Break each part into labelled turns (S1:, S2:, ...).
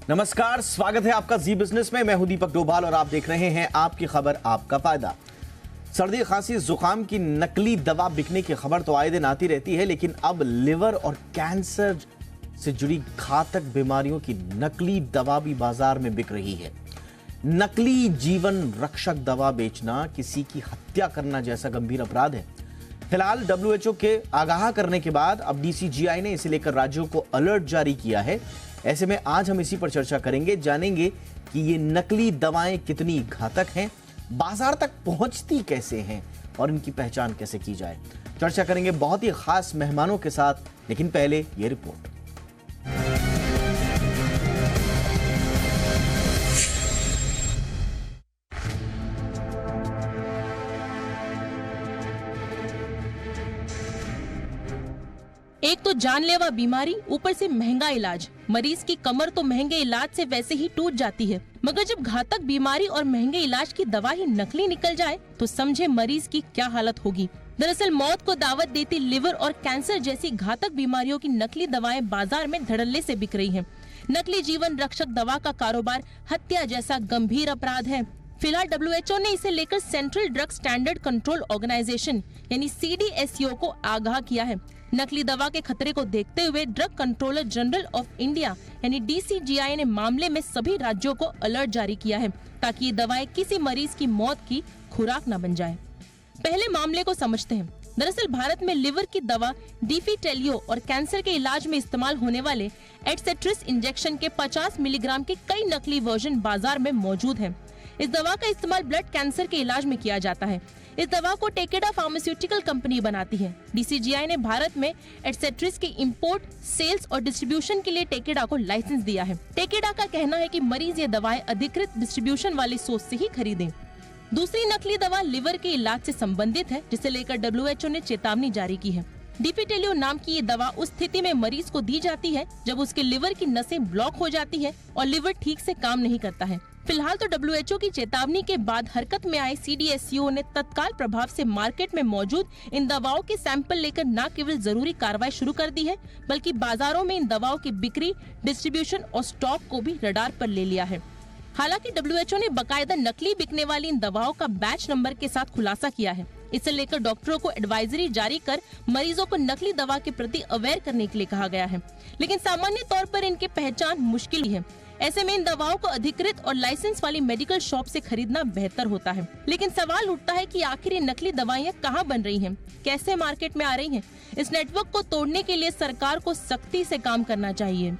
S1: नमस्कार, स्वागत है आपका जी बिजनेस में। मैं हूं दीपक डोभाल और आप देख रहे हैं आपकी खबर आपका फायदा। सर्दी खांसी जुकाम की नकली दवा बिकने की खबर तो आए दिन आती रहती है, लेकिन अब लिवर और कैंसर से जुड़ी घातक बीमारियों की नकली दवा भी बाजार में बिक रही है। नकली जीवन रक्षक दवा बेचना किसी की हत्या करना जैसा गंभीर अपराध है। फिलहाल डब्ल्यूएचओ के आगाह करने के बाद अब डीसीजीआई ने इसे लेकर राज्यों को अलर्ट जारी किया है। ऐसे में आज हम इसी पर चर्चा करेंगे, जानेंगे कि ये नकली दवाएं कितनी घातक हैं, बाजार तक पहुंचती कैसे हैं और इनकी पहचान कैसे की जाए। चर्चा करेंगे बहुत ही खास मेहमानों के साथ, लेकिन पहले ये रिपोर्ट।
S2: एक तो जानलेवा बीमारी, ऊपर से महंगा इलाज। मरीज की कमर तो महंगे इलाज से वैसे ही टूट जाती है, मगर जब घातक बीमारी और महंगे इलाज की दवा ही नकली निकल जाए तो समझे मरीज की क्या हालत होगी। दरअसल मौत को दावत देती लिवर और कैंसर जैसी घातक बीमारियों की नकली दवाएं बाजार में धड़ल्ले से बिक रही हैं। नकली जीवन रक्षक दवा का कारोबार हत्या जैसा गंभीर अपराध है। फिलहाल डब्ल्यूएचओ ने इसे लेकर central drug standard control organisation यानी सीडीएसईओ को आगाह किया है। नकली दवा के खतरे को देखते हुए drug controller general of India यानी डीसीजीआई ने मामले में सभी राज्यों को अलर्ट जारी किया है, ताकि ये दवाएं किसी मरीज की मौत की खुराक न बन जाए। पहले मामले को समझते हैं। दरअसल भारत में लिवर की दवा डिफिटेलियो और कैंसर के इलाज में इस्तेमाल होने वाले एटसेट्रिस इंजेक्शन के 50 मिलीग्राम के कई नकली वर्जन बाजार में मौजूद हैं। इस दवा का इस्तेमाल ब्लड कैंसर के इलाज में किया जाता है। इस दवा को टेकेडा फार्मास्यूटिकल कंपनी बनाती है। डीसीजीआई ने भारत में एटसेट्रिस के इंपोर्ट, सेल्स और डिस्ट्रीब्यूशन के लिए टेकेडा को लाइसेंस दिया है। टेकेडा का कहना है कि मरीज ये दवाएं अधिकृत डिस्ट्रीब्यूशन वाली सोर्स से ही खरीदें। दूसरी नकली दवा लिवर के इलाज से संबंधित है, जिसे लेकर डब्ल्यूएचओ ने चेतावनी जारी की है। डिफिटेलियो नाम की ये दवा उस स्थिति में मरीज को दी जाती है जब उसके लिवर की नसें ब्लॉक हो जाती है और लिवर ठीक से काम नहीं करता है। फिलहाल तो डब्ल्यूएचओ की चेतावनी के बाद हरकत में आए सीडीएसईओ ने तत्काल प्रभाव से मार्केट में मौजूद इन दवाओं के सैंपल लेकर न केवल जरूरी कार्रवाई शुरू कर दी है, बल्कि बाजारों में इन दवाओं की बिक्री, डिस्ट्रीब्यूशन और स्टॉक को भी रडार पर ले लिया है। हालांकि डब्ल्यूएचओ ने बकायदा नकली बिकने वाली इन दवाओं का बैच नंबर के साथ खुलासा किया है। इसे लेकर डॉक्टरों को एडवाइजरी जारी कर मरीजों को नकली दवा के प्रति अवेयर करने के लिए कहा गया है, लेकिन सामान्य तौर पर इनकी पहचान मुश्किल ही है। ऐसे में इन दवाओं को अधिकृत और लाइसेंस वाली मेडिकल शॉप से खरीदना बेहतर होता है। लेकिन सवाल उठता है कि आखिर ये नकली दवाइयाँ कहाँ बन रही हैं, कैसे मार्केट में आ रही हैं? इस नेटवर्क को तोड़ने के लिए सरकार को सख्ती से काम करना चाहिए।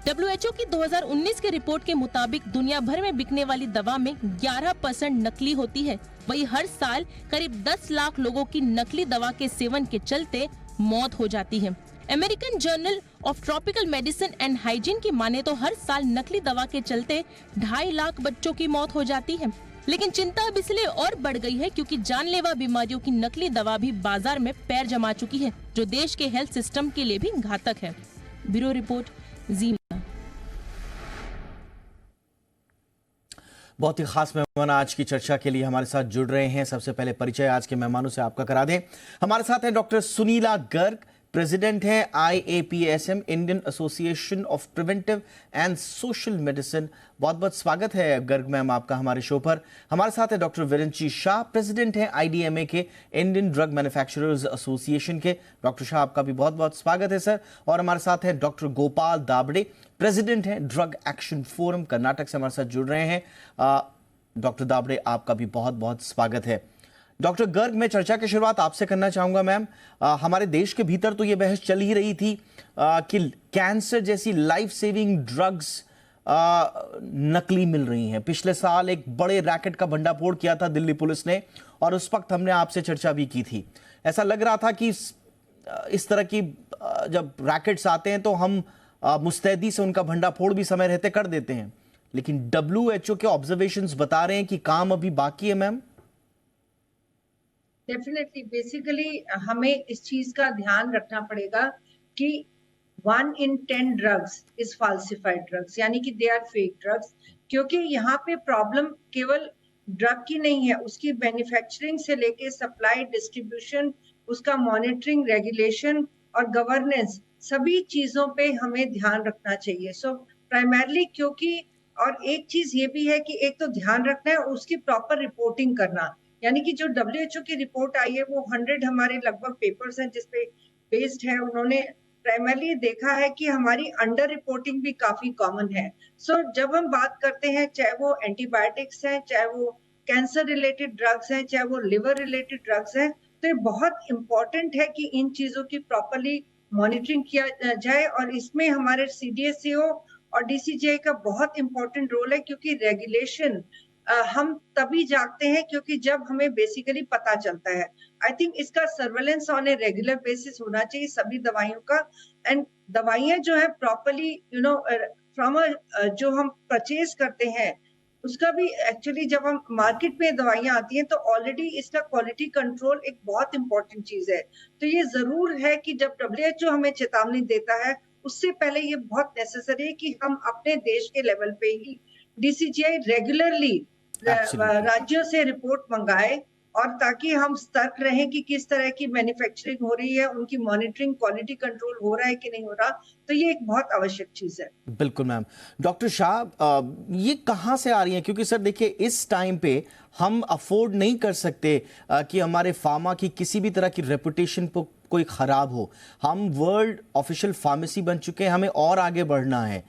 S2: डब्ल्यूएचओ की 2019 की रिपोर्ट के मुताबिक दुनिया भर में बिकने वाली दवा में 11% नकली होती है। वही हर साल करीब 10 लाख लोगों की नकली दवा के सेवन के चलते मौत हो जाती है। American journal of tropical medicine and hygiene की माने तो हर साल नकली दवा के चलते 2.5 लाख बच्चों की मौत हो जाती है। लेकिन चिंता अब इसलिए और बढ़ गई है क्योंकि जानलेवा बीमारियों की नकली दवा भी बाजार में पैर जमा चुकी है, जो देश के हेल्थ सिस्टम के लिए भी घातक है। ब्यूरो रिपोर्ट, जी।
S1: बहुत ही खास मेहमान आज की चर्चा के लिए हमारे साथ जुड़ रहे हैं। सबसे पहले परिचय आज के मेहमानों से आपका करा दें। हमारे साथ हैं डॉक्टर सुनीला गर्ग, प्रेसिडेंट हैं IAPSM, Indian association of preventive and social medicine. बहुत बहुत स्वागत है गर्ग मैम आपका हमारे शो पर। हमारे साथ है डॉक्टर विरंची शाह, प्रेसिडेंट हैं IDMA के, इंडियन ड्रग मैन्युफैक्चरर्स एसोसिएशन के। डॉक्टर शाह आपका भी बहुत बहुत स्वागत है सर। और हमारे साथ है डॉक्टर गोपाल दाबड़े, प्रेसिडेंट हैं ड्रग एक्शन फोरम, कर्नाटक से हमारे साथ जुड़ रहे हैं। डॉक्टर दाबड़े आपका भी बहुत बहुत स्वागत है। डॉक्टर गर्ग, मैं चर्चा की शुरुआत आपसे करना चाहूंगा मैम। हमारे देश के भीतर तो ये बहस चल ही रही थी कि कैंसर जैसी लाइफ सेविंग ड्रग्स नकली मिल रही हैं। पिछले साल एक बड़े रैकेट का भंडाफोड़ किया था दिल्ली पुलिस ने, और उस वक्त हमने आपसे चर्चा भी की थी। ऐसा लग रहा था कि इस तरह की जब रैकेट्स आते हैं तो हम मुस्तैदी से उनका भंडाफोड़ भी समय रहते कर देते हैं, लेकिन डब्ल्यूएचओ के ऑब्जर्वेशंस बता रहे हैं कि काम अभी बाकी है मैम।
S3: डेफिनेटली, बेसिकली हमें इस चीज का ध्यान रखना पड़ेगा कि 1 in 10 ड्रग्स इज फाल्सिफाइड ड्रग्स, यानी कि दे आर फेक ड्रग्स। क्योंकि यहाँ पे प्रॉब्लम केवल ड्रग की नहीं है, उसकी मैन्युफैक्चरिंग से लेके सप्लाई, डिस्ट्रीब्यूशन, उसका मॉनिटरिंग, रेगुलेशन और गवर्नेंस, सभी चीजों पे हमें ध्यान रखना चाहिए। सो प्राइमरली क्योंकि और एक चीज ये भी है कि एक तो ध्यान रखना है उसकी प्रॉपर रिपोर्टिंग करना, यानी कि जो WHO की रिपोर्ट आई है वो 100 हमारे लगभग पेपर्स हैं जिसपे बेस्ड है। उन्होंने प्राइमरली देखा है कि हमारी अंडर रिपोर्टिंग भी काफी कॉमन है। सो जब हम बात करते हैं, चाहे वो एंटीबायोटिक्स हैं, चाहे वो कैंसर रिलेटेड ड्रग्स हैं, चाहे वो लिवर रिलेटेड ड्रग्स हैं, तो ये बहुत इंपॉर्टेंट है कि इन चीजों की प्रॉपरली मॉनिटरिंग किया जाए। और इसमें हमारे CDSCO और DCGI का बहुत इंपॉर्टेंट रोल है, क्योंकि रेगुलेशन हम तभी जागते हैं क्योंकि जब हमें बेसिकली पता चलता है। आई थिंक इसका surveillance on a regular basis होना चाहिए सभी दवाइयों का। एंड दवाइयां जो है प्रॉपरली फ्रॉम जो हम परचेज करते हैं उसका भी एक्चुअली जब हम मार्केट में दवाइयां आती हैं तो ऑलरेडी इसका क्वालिटी कंट्रोल एक बहुत इंपॉर्टेंट चीज है। तो ये जरूर है कि जब WHO हमें चेतावनी देता है उससे पहले ये बहुत नेसेसरी है कि हम अपने देश के लेवल पे ही DCGI रेगुलरली राज्यों से रिपोर्ट मंगाए, और ताकि हम सतर्क रहें कि किस तरह की मैन्युफैक्चरिंग हो रही है, उनकी मॉनिटरिंग, क्वालिटी कंट्रोल हो रहा है कि नहीं हो रहा। तो ये एक बहुत आवश्यक चीज है।
S1: बिल्कुल मैम। डॉक्टर शाह, ये कहाँ से आ रही है? क्योंकि सर देखिए, इस टाइम पे हम अफोर्ड नहीं कर सकते कि हमारे फार्मा की किसी भी तरह की रेपुटेशन को कोई खराब हो। हम वर्ल्ड ऑफिशियल फार्मेसी बन चुके हैं, हमें और आगे बढ़ना है।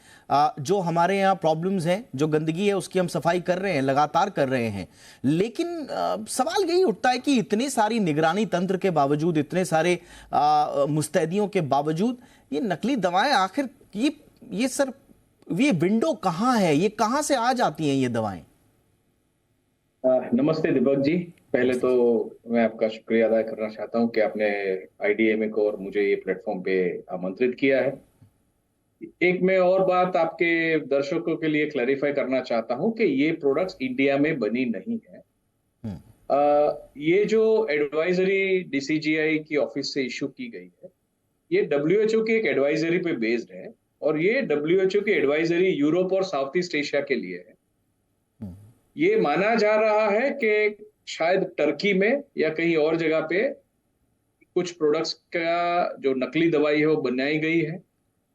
S1: जो हमारे यहाँ प्रॉब्लम्स हैं, जो गंदगी है, उसकी हम सफाई कर रहे हैं, लगातार कर रहे हैं। लेकिन सवाल यही उठता है कि इतनी सारी निगरानी तंत्र के बावजूद, इतने सारे मुस्तैदियों के बावजूद, ये नकली दवाएं आखिर ये सर, ये विंडो कहाँ है? ये कहाँ से आ जाती हैं ये दवाएं?
S4: नमस्ते दीपक जी। पहले तो मैं आपका शुक्रिया अदा करना चाहता हूं कि आपने IDMA को और मुझे ये प्लेटफॉर्म पे आमंत्रित किया है। एक मैं और बात आपके दर्शकों के लिए क्लैरिफाई करना चाहता हूं कि ये प्रोडक्ट्स इंडिया में बनी नहीं है। ये जो एडवाइजरी DCGI की ऑफिस से इशू की गई है, ये WHO की एक एडवाइजरी पे बेस्ड है, और ये WHO की एडवाइजरी यूरोप और साउथ ईस्ट एशिया के लिए है। ये माना जा रहा है कि शायद टर्की में या कहीं और जगह पे कुछ प्रोडक्ट्स का जो नकली दवाई है वो बनाई गई है,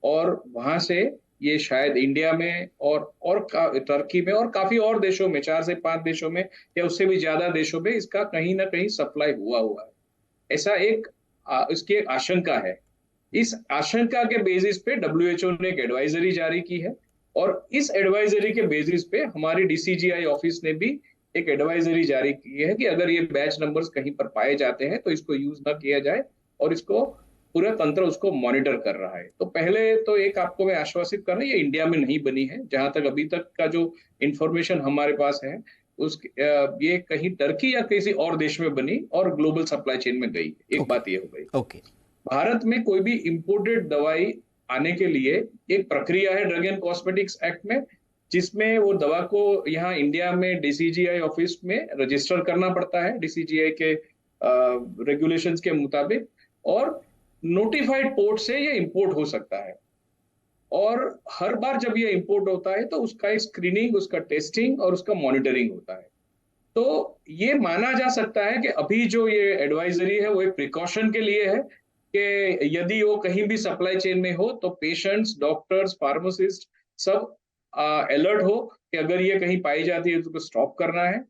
S4: और वहां से ये शायद इंडिया में और टर्की में और काफी और देशों में, 4 से 5 देशों में या उससे भी ज्यादा देशों में इसका कहीं ना कहीं सप्लाई हुआ है। ऐसा इसकी एक आशंका है। इस आशंका के बेसिस पे WHO ने एक एडवाइजरी जारी की है, और इस एडवाइजरी के बेसिस पे हमारी DCGI ऑफिस ने भी एक एडवाइजरी जारी की है कि अगर ये बैच नंबर्स कहीं पर पाए जाते हैं तो इसको यूज ना किया जाए, और इसको पूरा तंत्र उसको मॉनिटर कर रहा है। तो पहले तो एक आपको मैं आश्वासित कर रहा हूं, ये इंडिया में नहीं बनी है। जहां तक अभी तक का जो इंफॉर्मेशन हमारे पास है, ये कहीं टर्की या किसी और देश में बनी और ग्लोबल सप्लाई चेन में गई। एक बात ये हो गई। भारत में कोई भी इंपोर्टेड दवाई आने के लिए एक प्रक्रिया है ड्रग एंड कॉस्मेटिक्स एक्ट में, जिसमें वो दवा को यहाँ इंडिया में DCGI ऑफिस में रजिस्टर करना पड़ता है DCGI के रेगुलेशंस के मुताबिक, और नोटिफाइड पोर्ट से ये इंपोर्ट हो सकता है। और हर बार जब ये इंपोर्ट होता है तो उसका एक स्क्रीनिंग, उसका टेस्टिंग और उसका मॉनिटरिंग होता है। तो ये माना जा सकता है कि अभी जो ये एडवाइजरी है वो एक प्रिकॉशन के लिए है कि यदि वो कहीं भी सप्लाई चेन में हो तो पेशेंट्स, डॉक्टर्स, फार्मासिस्ट सब अलर्ट हो कि अगर ये कहीं पाई जाती है तो उसको स्टॉप करना है।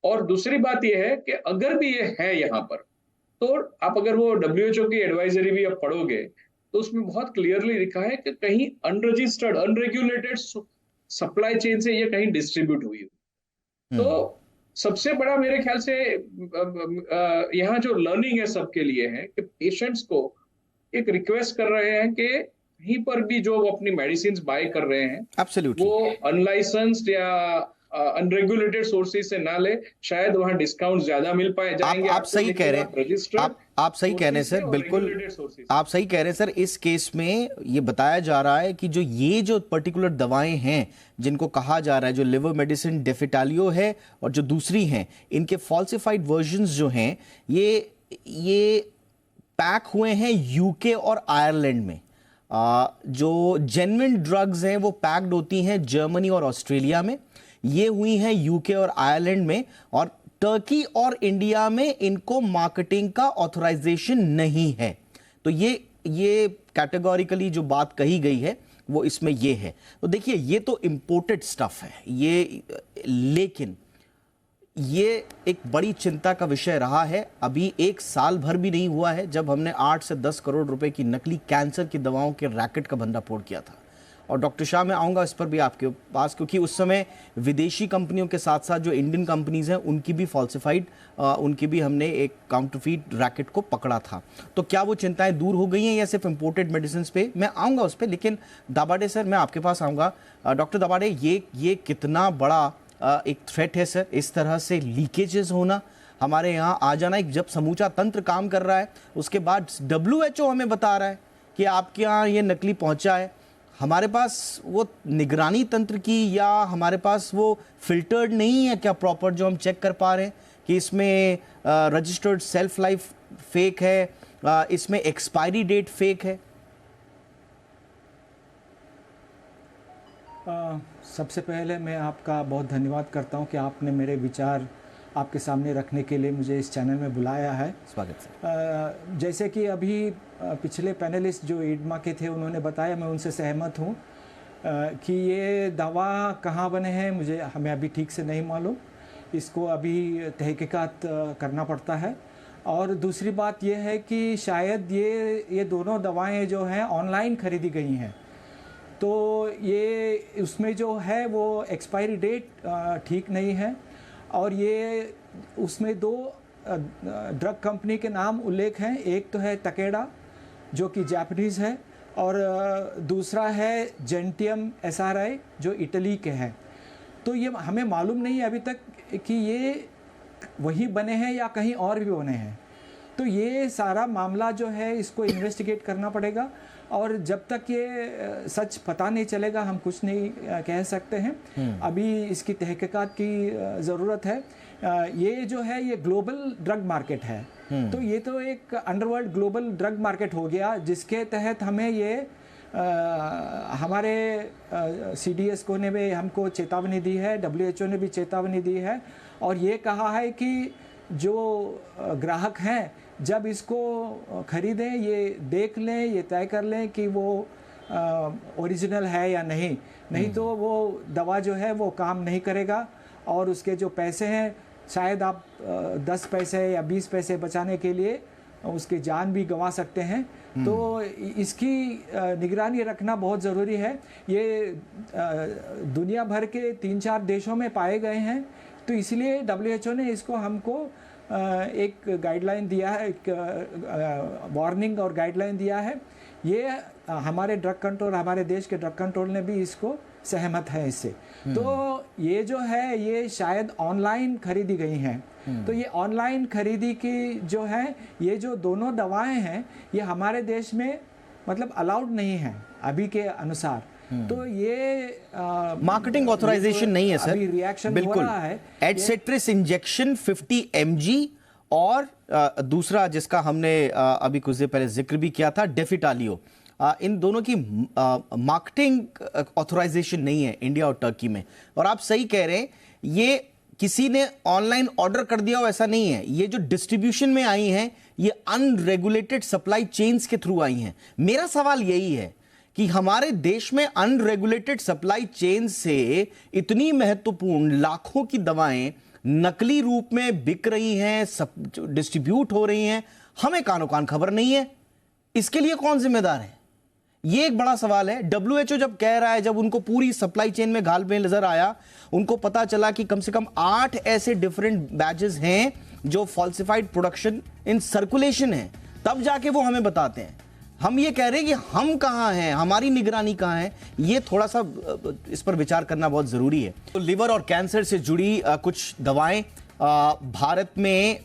S4: और दूसरी बात ये है कि अगर भी ये है यहाँ पर, तो आप अगर वो WHO की एडवाइजरी भी आप पढ़ोगे तो उसमें बहुत क्लियरली लिखा है कि कहीं अनरजिस्टर्ड, अनरेगुलेटेड सप्लाई चेन से ये कहीं डिस्ट्रीब्यूट हुई हो। तो सबसे बड़ा मेरे ख्याल से यहाँ जो लर्निंग है सबके लिए है कि पेशेंट्स को एक रिक्वेस्ट कर रहे हैं कि कहीं पर भी जो वो अपनी मेडिसिन बाय कर रहे हैं वो अनलाइसेंस्ड या अनरेगुलेटेड सोर्सेज से ना ले, शायद वहां डिस्काउंट ज्यादा मिल पाए जाएंगे।
S1: आप सही कह रहे हैं, आप सही कह रहे हैं सर, बिल्कुल आप सही कह रहे हैं सर। इस केस में ये बताया जा रहा है कि जो पर्टिकुलर दवाएं हैं जिनको कहा जा रहा है, जो लिवर मेडिसिन डेफिटालियो है और जो दूसरी हैं, इनके फॉल्सिफाइड वर्जन्स जो हैं ये पैक हुए हैं यूके और आयरलैंड में। जो जेन्युइन ड्रग्स हैं वो पैक्ड होती हैं जर्मनी और ऑस्ट्रेलिया में, ये हुई हैं यूके और आयरलैंड में, और टर्की और इंडिया में इनको मार्केटिंग का ऑथराइजेशन नहीं है। तो ये कैटेगोरिकली जो बात कही गई है वो इसमें ये है। तो देखिए ये तो इम्पोर्टेड स्टफ है ये, लेकिन ये एक बड़ी चिंता का विषय रहा है। अभी 1 साल भर भी नहीं हुआ है जब हमने 8 से 10 करोड़ रुपए की नकली कैंसर की दवाओं के रैकेट का भंडाफोड़ किया था। और डॉक्टर शाह, मैं आऊँगा इस पर भी आपके पास, क्योंकि उस समय विदेशी कंपनियों के साथ साथ जो इंडियन कंपनीज हैं उनकी भी फॉल्सिफाइड, उनकी भी हमने एक काउंटरफीट रैकेट को पकड़ा था। तो क्या वो चिंताएं दूर हो गई हैं या सिर्फ इम्पोर्टेड मेडिसिन पे? मैं आऊँगा उस पर, लेकिन दाभाडे सर मैं आपके पास आऊँगा। डॉक्टर दाभाडे, ये कितना बड़ा एक थ्रेट है सर, इस तरह से लीकेजेस होना, हमारे यहाँ आ जाना। एक जब समूचा तंत्र काम कर रहा है, उसके बाद WHO हमें बता रहा है कि आपके यहाँ ये नकली पहुँचा है। हमारे पास वो निगरानी तंत्र की या हमारे पास वो फिल्टर्ड नहीं है क्या प्रॉपर, जो हम चेक कर पा रहे हैं कि इसमें रजिस्टर्ड सेल्फ लाइफ फेक है, इसमें एक्सपायरी डेट फेक है?
S5: सबसे पहले मैं आपका बहुत धन्यवाद करता हूं कि आपने मेरे विचार आपके सामने रखने के लिए मुझे इस चैनल में बुलाया है।
S1: स्वागत सर।
S5: जैसे कि अभी पिछले पैनलिस्ट जो ईडमा के थे उन्होंने बताया, मैं उनसे सहमत हूं कि ये दवा कहाँ बने हैं हमें अभी ठीक से नहीं मालूम, इसको अभी तहकीकात करना पड़ता है। और दूसरी बात ये है कि शायद ये दोनों दवाएं जो हैं ऑनलाइन खरीदी गई हैं, तो ये उसमें जो है वो एक्सपायरी डेट ठीक नहीं है। और ये उसमें 2 ड्रग कंपनी के नाम उल्लेख हैं, एक तो है तकेडा जो कि जापानीज़ है और दूसरा है जेंटियम SRI जो इटली के हैं। तो ये हमें मालूम नहीं है अभी तक कि ये वही बने हैं या कहीं और भी बने हैं। तो ये सारा मामला जो है इसको इन्वेस्टिगेट करना पड़ेगा, और जब तक ये सच पता नहीं चलेगा हम कुछ नहीं कह सकते हैं। अभी इसकी तहकीकात की ज़रूरत है। ये जो है ये ग्लोबल ड्रग मार्केट है, तो ये तो एक अंडरवर्ल्ड ग्लोबल ड्रग मार्केट हो गया, जिसके तहत हमें ये हमारे CDS को ने भी हमको चेतावनी दी है, WHO ने भी चेतावनी दी है, और ये कहा है कि जो ग्राहक हैं जब इसको खरीदें ये देख लें, ये तय कर लें कि वो ओरिजिनल है या नहीं तो वो दवा जो है वो काम नहीं करेगा, और उसके जो पैसे हैं शायद आप 10 पैसे या 20 पैसे बचाने के लिए उसकी जान भी गंवा सकते हैं। तो इसकी निगरानी रखना बहुत ज़रूरी है। ये दुनिया भर के 3-4 देशों में पाए गए हैं, तो इसलिए WHO ने इसको हमको एक गाइडलाइन दिया है, एक वार्निंग और गाइडलाइन दिया है। ये हमारे ड्रग कंट्रोल, हमारे देश के ड्रग कंट्रोल ने भी इसको सहमत है इससे। तो ये जो है ये शायद ऑनलाइन खरीदी गई हैं। तो ये ऑनलाइन खरीदी की जो है ये जो दोनों दवाएं हैं ये हमारे देश में मतलब अलाउड नहीं है अभी के अनुसार। तो ये
S1: मार्केटिंग ऑथराइजेशन नहीं है सर,
S5: अभी रिएक्शन
S1: बिल्कुल
S5: हो रहा है।
S1: एडसेट्रिस इंजेक्शन 50 mg और दूसरा जिसका हमने अभी कुछ देर पहले जिक्र भी किया था डेफिटालियो, इन दोनों की मार्केटिंग ऑथराइजेशन नहीं है इंडिया और टर्की में। और आप सही कह रहे हैं, ये किसी ने ऑनलाइन ऑर्डर कर दिया हो ऐसा नहीं है। ये जो डिस्ट्रीब्यूशन में आई हैं ये अनरेगुलेटेड सप्लाई चेन्स के थ्रू आई हैं। मेरा सवाल यही है कि हमारे देश में अनरेगुलेटेड सप्लाई चेन से इतनी महत्वपूर्ण लाखों की दवाएं नकली रूप में बिक रही हैं, डिस्ट्रीब्यूट हो रही हैं, हमें कानो कान खबर नहीं है। इसके लिए कौन जिम्मेदार है? ये एक बड़ा सवाल है। WHO जब कह रहा है, जब उनको पूरी सप्लाई चेन में घाल में नजर आया, उनको पता चला कि कम से कम 8 ऐसे डिफरेंट बैचेस हैं जो फॉल्सिफाइड प्रोडक्शन इन सर्कुलेशन है, तब जाके वो हमें बताते हैं। हम ये कह रहे हैं कि हम कहां हैं, हमारी निगरानी कहां है, ये थोड़ा सा इस पर विचार करना बहुत जरूरी है। तो लिवर और कैंसर से जुड़ी कुछ दवाएं भारत में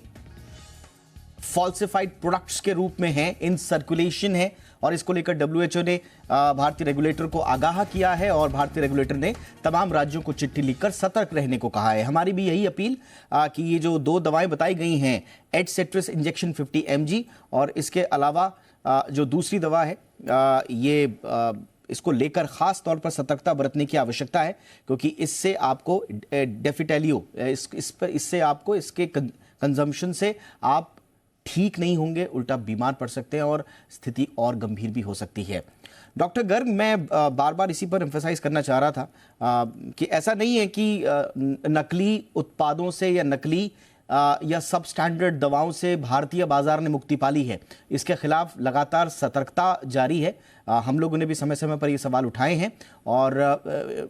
S1: फॉल्सिफाइड प्रोडक्ट्स के रूप में हैं, इन सर्कुलेशन है, और इसको लेकर WHO ने भारतीय रेगुलेटर को आगाह किया है और भारतीय रेगुलेटर ने तमाम राज्यों को चिट्ठी लिखकर सतर्क रहने को कहा है। हमारी भी यही अपील कि ये जो 2 दवाएं बताई गई हैं, एडसेट्रिस इंजेक्शन 50 mg और इसके अलावा जो दूसरी दवा है ये इसको लेकर खास तौर पर सतर्कता बरतने की आवश्यकता है, क्योंकि इससे आपको डेफिटेलियो इससे आपको इसके कंजम्पशन से आप ठीक नहीं होंगे, उल्टा बीमार पड़ सकते हैं और स्थिति और गंभीर भी हो सकती है। डॉक्टर गर्ग, मैं बार बार इसी पर एम्फेसाइज करना चाह रहा था कि ऐसा नहीं है कि नकली उत्पादों से या नकली या सब स्टैंडर्ड दवाओं से भारतीय बाजार ने मुक्ति पाली है। इसके खिलाफ लगातार सतर्कता जारी है। हम लोगों ने भी समय समय पर ये सवाल उठाए हैं और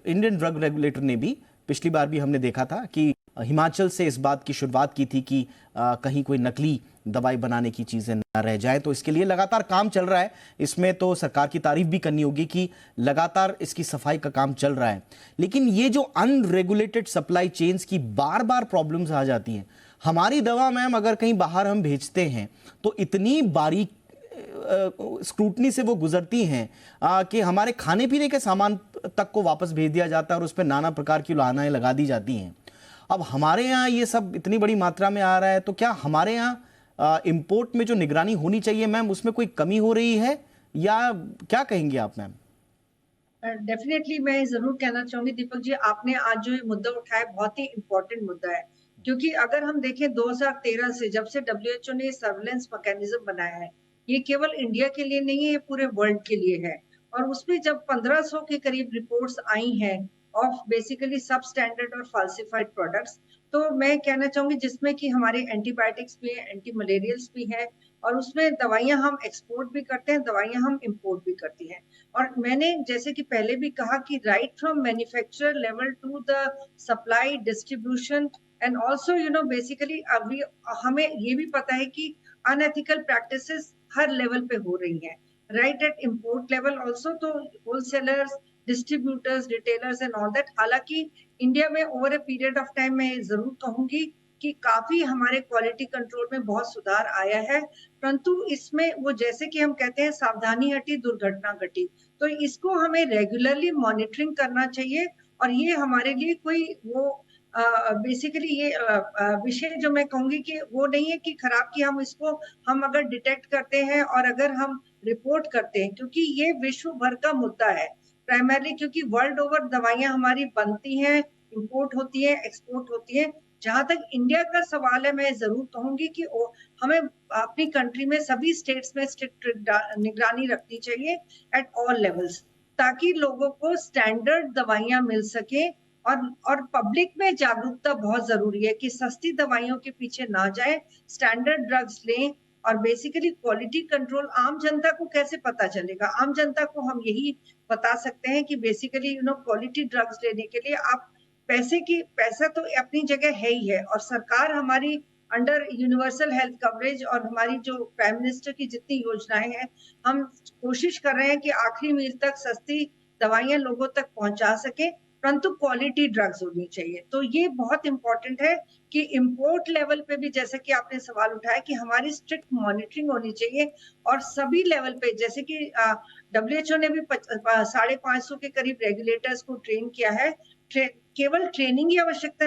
S1: इंडियन ड्रग रेगुलेटर ने भी पिछली बार भी हमने देखा था कि हिमाचल से इस बात की शुरुआत की थी कि कहीं कोई नकली दवाई बनाने की चीजें न रह जाए। तो इसके लिए लगातार काम चल रहा है। इसमें तो सरकार की तारीफ भी करनी होगी कि लगातार इसकी सफाई का काम चल रहा है। लेकिन ये जो अनरेगुलेटेड सप्लाई चेन्स की बार बार प्रॉब्लम्स आ जाती हैं। हमारी दवा मैम अगर कहीं बाहर हम भेजते हैं तो इतनी बारीक स्क्रूटनी से वो गुजरती हैं कि हमारे खाने पीने के सामान तक को वापस भेज दिया जाता है और उस पर नाना प्रकार की लानाएं लगा दी जाती हैं। अब हमारे यहाँ ये सब इतनी बड़ी मात्रा में आ रहा है, तो क्या हमारे यहाँ इंपोर्ट में जो निगरानी होनी चाहिए मैम, उसमें कोई कमी हो रही है या क्या कहेंगे आप मैम?
S3: डेफिनेटली मैं जरूर कहना चाहूंगी दीपक जी, आपने आज जो ये मुद्दा उठाया बहुत ही इम्पोर्टेंट मुद्दा है, क्योंकि अगर हम देखें 2013 से जब से WHO ने सर्विलेंस मैकेनिज्म बनाया है, ये केवल इंडिया के लिए नहीं है, ये पूरे वर्ल्ड के लिए है। और उसमें जब 1500 के करीब रिपोर्ट्स आई हैं ऑफ बेसिकली सब स्टैंडर्ड और फाल्सिफाइड प्रोडक्ट्स, तो मैं कहना चाहूंगी जिसमें कि हमारे एंटीबायोटिक्स भी हैं, एंटी मलेरियल्स भी हैं, और उसमें दवाइयां हम एक्सपोर्ट भी करते हैं, दवाइयां हम इंपोर्ट भी करती हैं। और मैंने जैसे कि पहले भी कहा कि right from manufacturer level to the supply distribution and also basically अभी हमें ये भी पता है कि अनएथिकल प्रैक्टिसेस हर लेवल पे हो रही हैं, right at import level also, तो wholesalers, distributors, retailers and all that. हालांकि इंडिया में over a period of time मैं जरूर कहूंगी कि काफी हमारे क्वालिटी कंट्रोल में बहुत सुधार आया है, परंतु इसमें वो जैसे कि हम कहते हैं सावधानी हटी दुर्घटना घटी, तो इसको हमें रेगुलरली मॉनिटरिंग करना चाहिए। और ये हमारे लिए कोई वो बेसिकली ये विषय जो मैं कहूंगी कि वो नहीं है कि खराब की हम अगर डिटेक्ट करते हैं और अगर हम रिपोर्ट करते हैं, क्योंकि ये विश्व भर का मुद्दा है प्राइमरली, क्योंकि वर्ल्ड ओवर दवाइयां हमारी बनती हैं, इंपोर्ट होती है, एक्सपोर्ट होती है। जहां तक इंडिया का सवाल है, मैं जरूर कहूंगी कि हमें अपनी कंट्री में सभी स्टेट्स में स्ट्रिक्ट निगरानी रखनी चाहिए एट ऑल लेवल्स, ताकि लोगों को स्टैंडर्ड दवाइयां मिल सके। और पब्लिक में जागरूकता बहुत जरूरी है कि सस्ती दवाइयों के पीछे ना जाए, स्टैंडर्ड ड्रग्स लें। और बेसिकली क्वालिटी कंट्रोल आम जनता को कैसे पता चलेगा? आम जनता को हम यही बता सकते हैं कि बेसिकली क्वालिटी ड्रग्स लेने के लिए आप पैसा तो अपनी जगह है ही है, और सरकार हमारी अंडर यूनिवर्सल हेल्थ कवरेज और हमारी जो प्राइम मिनिस्टर की जितनी योजनाएं हैं, हम कोशिश कर रहे हैं कि आखिरी मील तक सस्ती दवाइयां लोगों तक पहुंचा सके, परंतु क्वालिटी ड्रग्स होनी चाहिए। तो ये बहुत इंपॉर्टेंट है कि इंपोर्ट लेवल पे भी, जैसे कि आपने सवाल उठाया, कि हमारी स्ट्रिक्ट मॉनिटरिंग होनी चाहिए। और सभी लेवल पे, जैसे कि WHO ने भी 550 के करीब रेगुलेटर्स को ट्रेन किया है। केवल ट्रेनिंग की आवश्यक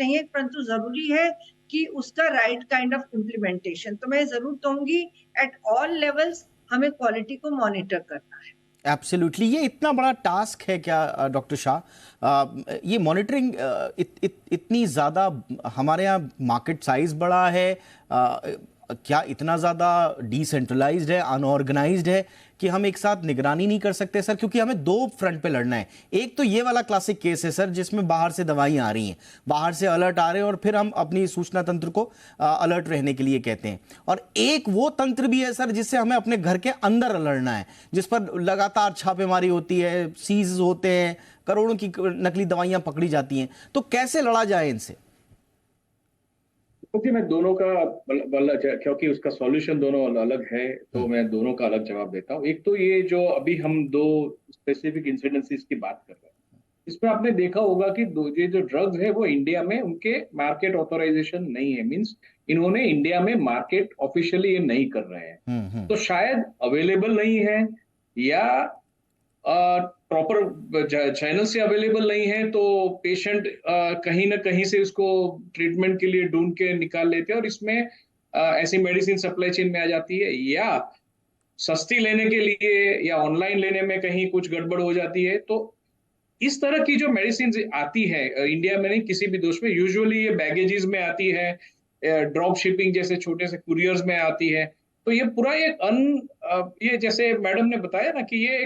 S3: नहीं है, परंतु जरूरी है कि उसका राइट काइंड ऑफ इम्प्लीमेंटेशन। तो मैं जरूर कहूंगी एट ऑल लेवल्स हमें क्वालिटी को मॉनिटर करना है।
S1: एब्सोल्युटली। ये इतना बड़ा टास्क है क्या डॉक्टर शाह? ये मॉनिटरिंग इतनी ज़्यादा, हमारे यहाँ मार्केट साइज बड़ा है, क्या इतना ज़्यादा डिसेंट्रलाइज्ड है, अनऑर्गेनाइज्ड है कि हम एक साथ निगरानी नहीं कर सकते सर? क्योंकि हमें दो फ्रंट पे लड़ना है। एक तो ये वाला क्लासिक केस है सर, जिसमें बाहर से दवाइयाँ आ रही हैं, बाहर से अलर्ट आ रहे हैं और फिर हम अपनी सूचना तंत्र को अलर्ट रहने के लिए कहते हैं। और एक वो तंत्र भी है सर जिससे हमें अपने घर के अंदर लड़ना है, जिस पर लगातार छापेमारी होती है, सीज होते हैं, करोड़ों की नकली दवाइयाँ पकड़ी जाती हैं। तो कैसे लड़ा जाए इनसे?
S4: क्योंकि मैं दोनों का क्योंकि उसका सॉल्यूशन दोनों अलग है, तो मैं दोनों का अलग जवाब देता हूँ। एक तो ये जो अभी हम दो स्पेसिफिक इंसिडेंसेस की बात कर रहे हैं, इसमें आपने देखा होगा कि ये जो ड्रग्स है वो इंडिया में उनके मार्केट ऑथराइजेशन नहीं है, मींस इन्होंने इंडिया में मार्केट ऑफिशियली ये नहीं कर रहे हैं। तो शायद अवेलेबल नहीं है या प्रॉपर चैनल से अवेलेबल नहीं है, तो पेशेंट कहीं ना कहीं से उसको ट्रीटमेंट के लिए ढूंढ के निकाल लेते हैं और इसमें ऐसी मेडिसिन सप्लाई चेन में आ जाती है, या सस्ती लेने के लिए या ऑनलाइन लेने में कहीं कुछ गड़बड़ हो जाती है। तो इस तरह की जो मेडिसिन आती है इंडिया में, नहीं किसी भी देश में, यूजुअली ये बैगेजेस में आती है, ड्रॉप शिपिंग जैसे छोटे से कुरियर्स में आती है, तो ये पूरा ये जैसे मैडम ने बताया ना कि ये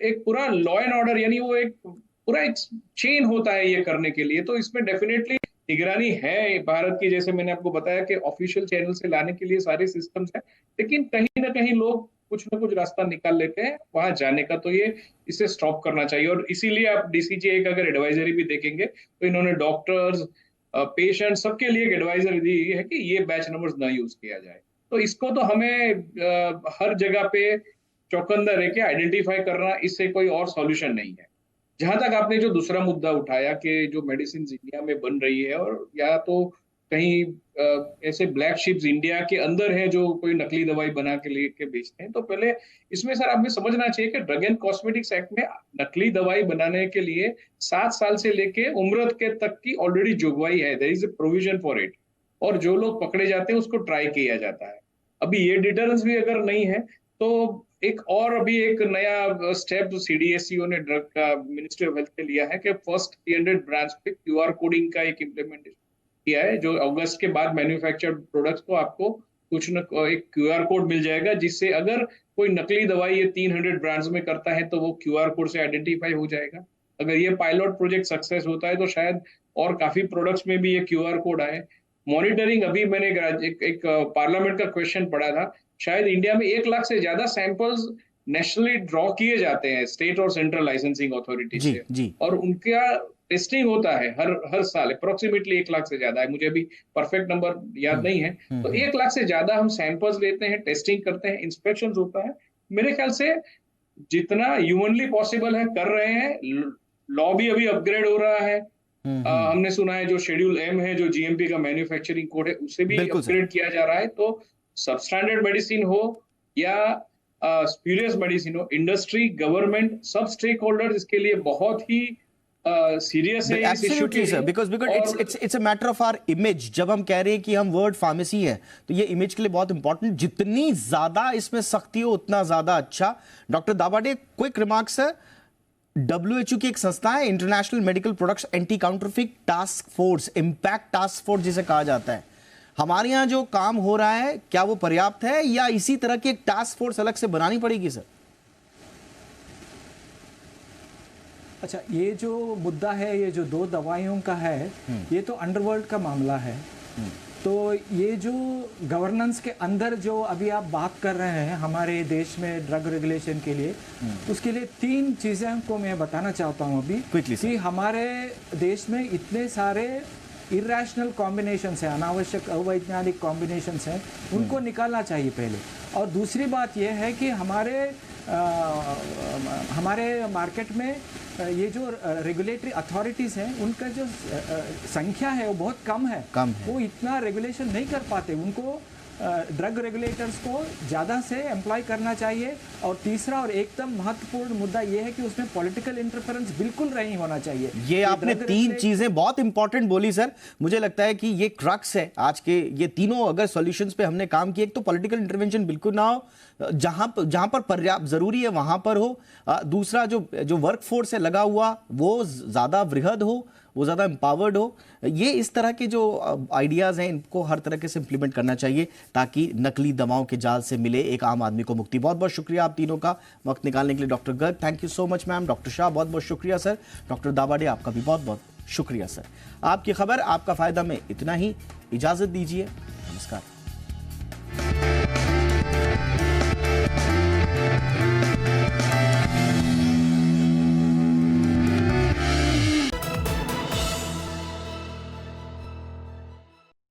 S4: एक पूरा लॉ एंड ऑर्डर, यानी वो पूरा एक चेन होता है ये करने के लिए। तो इसमें डेफिनेटली निगरानी है भारत की, जैसे मैंने आपको बताया कि ऑफिशियल चैनल से लाने के लिए सारे सिस्टम्स हैं, लेकिन कहीं ना कहीं लोग कुछ ना कुछ रास्ता निकाल लेते हैं वहां जाने का। तो ये इसे स्टॉप करना चाहिए, और इसीलिए आप डीसीजीआई का अगर एडवाइजरी भी देखेंगे तो इन्होंने डॉक्टर्स, पेशेंट सबके लिए एक एडवाइजरी दी है कि ये बैच नंबर्स ना यूज किया जाए। तो इसको तो हमें हर जगह पे चौकन्ना रह के आइडेंटिफाई करना, इससे कोई और सॉल्यूशन नहीं है। जहां तक आपने जो दूसरा मुद्दा उठाया कि जो मेडिसिन इंडिया में बन रही है, और या तो कहीं ऐसे ब्लैक शिप्स इंडिया के अंदर है जो कोई नकली दवाई बना के लेके बेचते हैं, तो पहले इसमें सर हमें समझना चाहिए कि ड्रग एंड कॉस्मेटिक्स एक्ट में नकली दवाई बनाने के लिए 7 साल से लेके उम्र के तक की ऑलरेडी जुगवाई है, there is a provision for it. और जो लोग पकड़े जाते हैं उसको ट्राई किया जाता है। अभी ये डिटरेंस भी अगर नहीं है तो एक नया स्टेप सीडीएसईओ ने ड्रग का मिनिस्ट्री ऑफ हेल्थ के लिया है कि फर्स्ट 300 ब्रांड्स पे क्यूआर कोडिंग का एक इम्प्लीमेंटेशन किया है, जो अगस्त के बाद मैन्युफैक्चर्ड प्रोडक्ट्स को आपको कुछ न एक क्यूआर कोड मिल जाएगा, जिससे अगर कोई नकली दवाई ये 300 ब्रांड्स में करता है तो वो क्यूआर कोड से आइडेंटिफाई हो जाएगा। अगर ये पायलट प्रोजेक्ट सक्सेस होता है तो शायद और काफी प्रोडक्ट्स में भी ये क्यूआर कोड आए। मॉनिटरिंग, अभी मैंने एक पार्लियामेंट का क्वेश्चन पढ़ा था, शायद इंडिया में 1 लाख से ज्यादा सैंपल्स नेशनली ड्रॉ किए जाते हैं स्टेट और सेंट्रल लाइसेंसिंग अथॉरिटी से,
S1: जी।
S4: और उनका टेस्टिंग होता है हर साल अप्रोक्सीमेटली 1 लाख से ज्यादा है, मुझे अभी परफेक्ट नंबर याद नहीं है। तो 1 लाख से ज्यादा हम सैंपल्स लेते हैं, टेस्टिंग करते हैं, इंस्पेक्शन होता है। मेरे ख्याल से जितना ह्यूमनली पॉसिबल है कर रहे हैं। लॉ भी अभी अपग्रेड हो रहा है। हमने सुना है जो शेड्यूल एम है, जो जीएमपी का मैन्युफैक्चरिंग कोड है, उसे भी अपग्रेड किया जा रहा है। तो सबस्टैंडर्ड मेडिसिन हो या स्प्यूरियस मेडिसिन हो, इंडस्ट्री, गवर्नमेंट, सब स्टेक होल्डर्स इसके लिए बहुत ही सीरियस है इस इशू के लिए।
S1: Because it's a matter of our image. जब हम कह रहे हैं कि हम वर्ड फार्मेसी है तो ये इमेज के लिए बहुत इंपॉर्टेंट, जितनी ज्यादा इसमें सख्ती हो उतना ज्यादा अच्छा। डॉक्टर दाभाडे, क्विक रिमार्क्स है। WHO की एक संस्था है, international medical products anti counterfeit task force, impact task force जिसे कहा जाता है। हमारे यहाँ जो काम हो रहा है क्या वो पर्याप्त है, या इसी तरह की एक टास्क फोर्स अलग से बनानी पड़ेगी सर?
S5: अच्छा, ये जो मुद्दा है, ये जो 2 दवाइयों का है, ये तो अंडरवर्ल्ड का मामला है। तो ये जो गवर्नेंस के अंदर जो अभी आप बात कर रहे हैं हमारे देश में ड्रग रेगुलेशन के लिए, उसके लिए 3 चीज़ें को मैं बताना चाहता हूँ अभी कि हमारे देश में इतने सारे इरेशनल कॉम्बिनेशंस हैं, अनावश्यक अवैज्ञानिक कॉम्बिनेशंस हैं, उनको निकालना चाहिए पहले। और दूसरी बात यह है कि हमारे मार्केट में ये जो रेगुलेटरी अथॉरिटीज़ हैं उनका जो संख्या है वो बहुत कम है। वो इतना रेगुलेशन नहीं कर पाते। उनको ड्रग रेगुलेटर्स को ज़्यादा से एम्प्लॉय करना चाहिए। और तीसरा और एकदम महत्वपूर्ण मुद्दा ये है कि उसमें पॉलिटिकल इंटरफेरेंस बिल्कुल नहीं होना चाहिए।
S1: ये आपने 3 चीजें बहुत इंपॉर्टेंट बोली सर। मुझे लगता है कि ये क्रक्स है आज के, ये तीनों अगर सॉल्यूशंस पे हमने काम किया, एक तो पॉलिटिकल इंटरवेंशन बिल्कुल ना हो, जहां पर पर्याप्त जरूरी है वहां पर हो। दूसरा जो वर्कफोर्स है लगा हुआ वो ज्यादा वृहद हो, वो ज़्यादा एम्पावर्ड हो। ये इस तरह के जो आइडियाज़ हैं इनको हर तरह से इंप्लीमेंट करना चाहिए ताकि नकली दवाओं के जाल से मिले एक आम आदमी को मुक्ति। बहुत बहुत शुक्रिया आप तीनों का वक्त निकालने के लिए। Doctor Garg, thank you so much ma'am. Doctor Shah, बहुत बहुत शुक्रिया सर। डॉक्टर दाभाडे, आपका भी बहुत बहुत शुक्रिया सर। आपकी खबर, आपका फ़ायदा में इतना ही। इजाज़त दीजिए, नमस्कार।